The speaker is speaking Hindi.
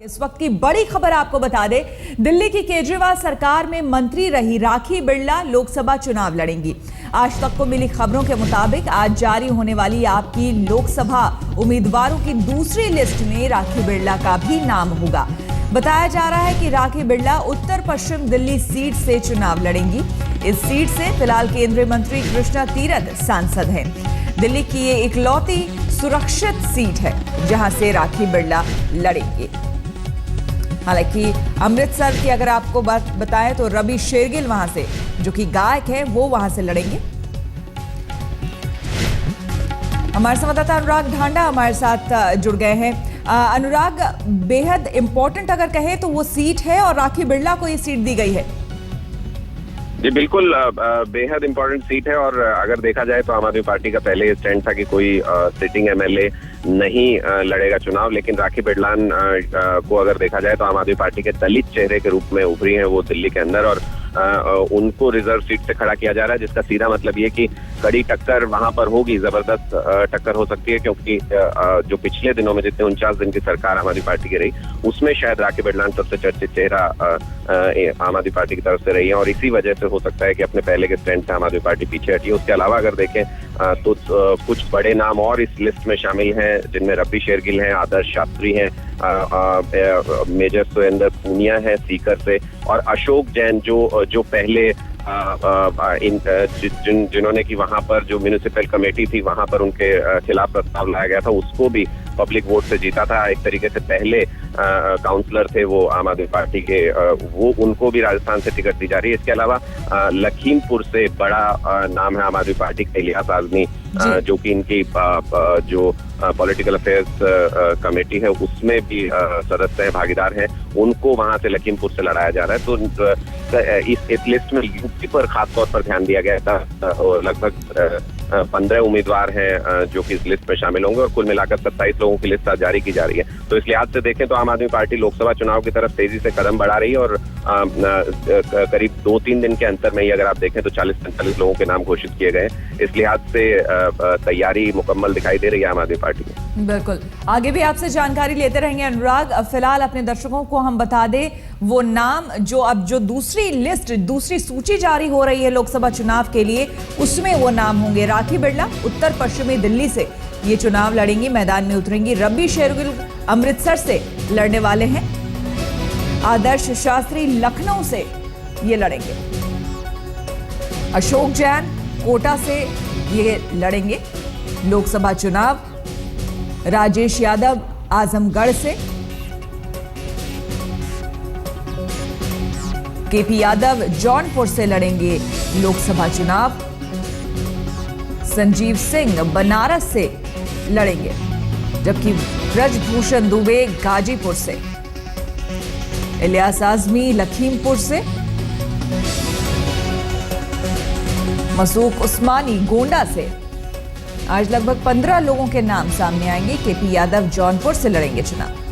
इस वक्त की बड़ी खबर आपको बता दें, दिल्ली की केजरीवाल सरकार में मंत्री रही राखी बिरला लोकसभा चुनाव लड़ेंगी। आज तक को मिली खबरों के मुताबिक आज जारी होने वाली आपकी लोकसभा उम्मीदवारों की दूसरी लिस्ट में राखी बिरला का भी नाम होगा। बताया जा रहा है कि राखी बिरला उत्तर पश्चिम दिल्ली सीट से चुनाव लड़ेंगी। इस सीट से फिलहाल केंद्रीय मंत्री कृष्णा तीरथ सांसद हैं। दिल्ली की ये इकलौती सुरक्षित सीट है जहां से राखी बिरला लड़ेंगे। हालांकि अमृतसर की अगर आपको बात बताएं तो रवि शेरगिल वहां से, जो कि गायक है, वो वहां से लड़ेंगे। हमारे संवाददाता अनुराग ढांडा हमारे साथ जुड़ गए हैं। अनुराग, बेहद इंपॉर्टेंट अगर कहें तो वो सीट है और राखी बिरला को ये सीट दी गई है। जी बिल्कुल, बेहद इंपॉर्टेंट सीट है और अगर देखा जाए तो आम आदमी पार्टी का पहले स्टैंड था कि कोई सिटिंग एमएलए नहीं लड़ेगा चुनाव, लेकिन राखी बिरलान को अगर देखा जाए तो आम आदमी पार्टी के दलित चेहरे के रूप में उभरी हैं वो दिल्ली के अंदर, और उनको रिजर्व सीट से खड़ा किया जा रहा है, जिसका सीधा मतलब ये कि कड़ी टक्कर वहां पर होगी, जबरदस्त टक्कर हो सकती है, क्योंकि जो पिछले दिनों में जितने 49 दिन की सरकार आम आदमी पार्टी की रही उसमें शायद राखी बिरलान सबसे चर्चित चेहरा आम आदमी पार्टी की तरफ से रही है, और इसी वजह से हो सकता है कि अपने पहले के स्टैंड से आम आदमी पार्टी पीछे हटी है। उसके अलावा अगर देखें तो कुछ बड़े नाम और इस लिस्ट में शामिल हैं, जिनमें रवि शेरगिल हैं, आदर्श शास्त्री हैं, मेजर सुरेंद्र पूनिया है सीकर से, और अशोक जैन जो पहले जिन्होंने कि वहां पर जो म्युनिसिपल कमेटी थी वहां पर उनके खिलाफ प्रस्ताव लाया गया था उसको भी पब्लिक वोट से जीता था। एक तरीके से पहले काउंसलर थे वो आम आदमी पार्टी के, वो उनको भी राजस्थान से टिकट दी जा रही है। इसके अलावा लखीमपुर से बड़ा नाम है आम आदमी पार्टी का इलियास आजमी, जो कि इनकी जो पॉलिटिकल अफेयर्स कमेटी है उसमें भी सदस्य है, भागीदार हैं, उनको वहां से लखीमपुर से लड़ाया जा रहा है। तो इस लिस्ट में यूपी पर खासतौर पर ध्यान दिया गया था। लगभग 15 उम्मीदवार हैं जो कि इस लिस्ट में शामिल होंगे, और कुल मिलाकर 27 लोगों की लिस्ट आज जारी की जा रही है। तो इस लिहाज से देखें तो आम आदमी पार्टी लोकसभा चुनाव की तरफ तेजी से कदम बढ़ा रही है, और करीब 2-3 दिन के अंतर में ही अगर आप देखें तो 40-45 लोगों के नाम घोषित किए गए। इस लिहाज से तैयारी मुकम्मल दिखाई दे रही है आम आदमी पार्टी में। बिल्कुल, आगे भी आपसे जानकारी लेते रहेंगे अनुराग। फिलहाल अपने दर्शकों को हम बता दें वो नाम जो दूसरी लिस्ट, दूसरी सूची जारी हो रही है लोकसभा चुनाव के लिए, उसमें वो नाम होंगे। राखी बिरला उत्तर पश्चिमी दिल्ली से ये चुनाव लड़ेंगी, मैदान में उतरेंगी। रवि शेरगिल अमृतसर से लड़ने वाले हैं। आदर्श शास्त्री लखनऊ से ये लड़ेंगे। अशोक जैन कोटा से ये लड़ेंगे लोकसभा चुनाव। राजेश यादव आजमगढ़ से, केपी यादव जौनपुर से लड़ेंगे लोकसभा चुनाव। संजीव सिंह बनारस से लड़ेंगे, जबकि ब्रजभूषण दुबे गाजीपुर से, इलियास आजमी लखीमपुर से, मसूक उस्मानी गोंडा से। आज लगभग 15 लोगों के नाम सामने आएंगे। केपी यादव जौनपुर से लड़ेंगे चुनाव।